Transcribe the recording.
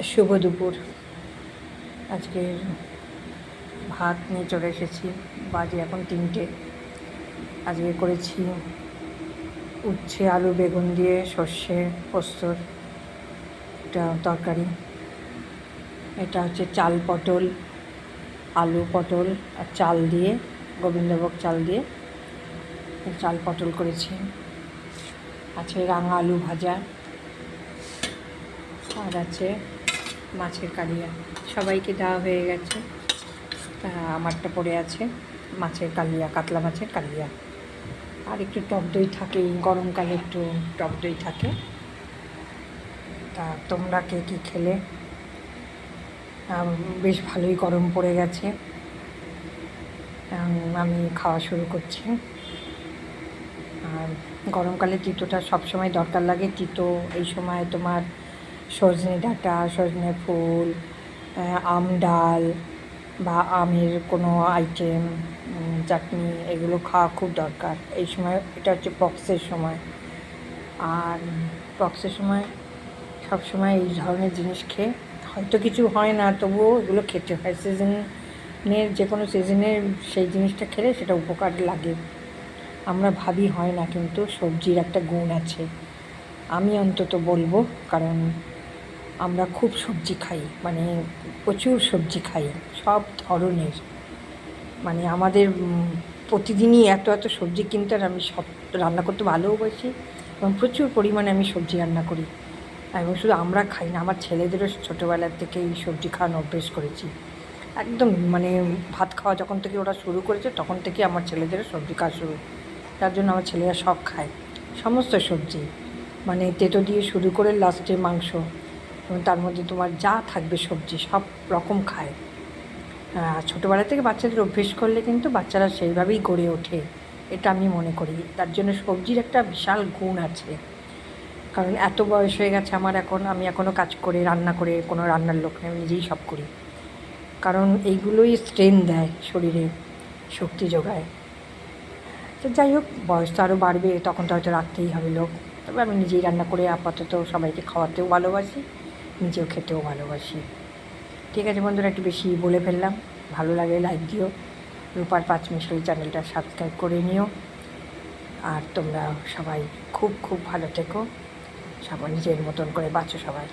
শুভ দুপুর। আজকে ভাত নিয়ে চলে এসেছি, বাজে এখন 3টে। আজকে করেছি উচ্ছে আলু বেগুন দিয়ে সর্ষে পোস্তর একটা তরকারি। এটা হচ্ছে চাল পটল, আলু পটল আর চাল দিয়ে, গোবিন্দভোগ চাল দিয়ে চাল পটল করেছি। আছে রাঙা আলু ভাজা, আর আছে মাছের কালিয়া। সবাইকে দেওয়া হয়ে গেছে, তা আমারটা পড়ে আছে মাছের কালিয়া, কাতলা মাছের কালিয়া। আর একটু টক দই থাকে, গরমকালে একটু টক দই থাকে। তা তোমরা কে কী খেলে? বেশ ভালোই গরম পড়ে গেছে, আমি খাওয়া শুরু করছি। আর গরমকালে তিতোটা সবসময় দরকার লাগে। তিতো এই সময় তোমার সজনে ডাঁটা, সজনে ফুল, আম ডাল বা আমের কোনো আইটেম, চাটনি, এগুলো খাওয়া খুব দরকার এই সময়। এটা হচ্ছে পক্সের সময়, আর পক্সের সময় সবসময় এই ধরনের জিনিস খেয়ে হয়তো কিছু হয় না, তবুও এগুলো খেতে হয়। সিজনের যে কোনো সিজনের সেই জিনিসটা খেলে সেটা উপকার লাগে। আমরা ভাবি হয় না, কিন্তু সবজির একটা গুণ আছে, আমি অন্তত বলবো। কারণ আমরা খুব সবজি খাই, মানে প্রচুর সবজি খাই, সব ধরনের। মানে আমাদের প্রতিদিনই এত এত সবজি কিনতে, আর আমি সব রান্না করতে ভালোবাসি এবং প্রচুর পরিমাণে আমি সবজি রান্না করি। এবং শুধু আমরা খাই না, আমার ছেলেদেরও ছোটোবেলার থেকে এই সবজি খাওয়ানো অভ্যেস করেছি। একদম মানে ভাত খাওয়া যখন থেকে ওরা শুরু করেছে তখন থেকে আমার ছেলেদেরও সবজি খাওয়া শুরু। তার জন্য আমার ছেলেরা সব খায়, সমস্ত সবজি, মানে তেঁতো দিয়ে শুরু করে লাস্টে মাংস, এবং তার মধ্যে তোমার যা থাকবে সবজি সব রকম খায়। ছোটোবেলা থেকে বাচ্চাদের অভ্যেস করলে কিন্তু বাচ্চারা সেইভাবেই গড়ে ওঠে, এটা আমি মনে করি। তার জন্য সবজির একটা বিশাল গুণ আছে। কারণ এত বয়স হয়ে গেছে আমার এখন, আমি এখনও কাজ করে রান্না করে, কোনো রান্নার লোক নেই, আমি নিজেই সব করি। কারণ এইগুলোই স্ট্রেংথ দেয় শরীরে, শক্তি যোগায়। তো যাই হোক, বয়স তো আরও বাড়বে, তখন তো হয়তো রাখতেই হবে লোক। তবে আমি নিজেই রান্না করে আপাতত সবাইকে খাওয়াতেও ভালোবাসি, নিজেও খেতেও ভালোবাসি। ঠিক আছে বন্ধুরা, একটু বেশি বলে ফেললাম। ভালো লাগে লাইক দিও, রূপার 5 মিশালি চ্যানেলটা সাবস্ক্রাইব করে নিও। আর তোমরা সবাই খুব খুব ভালো থেকো, সবাই নিজের মতন করে বাঁচো সবাই।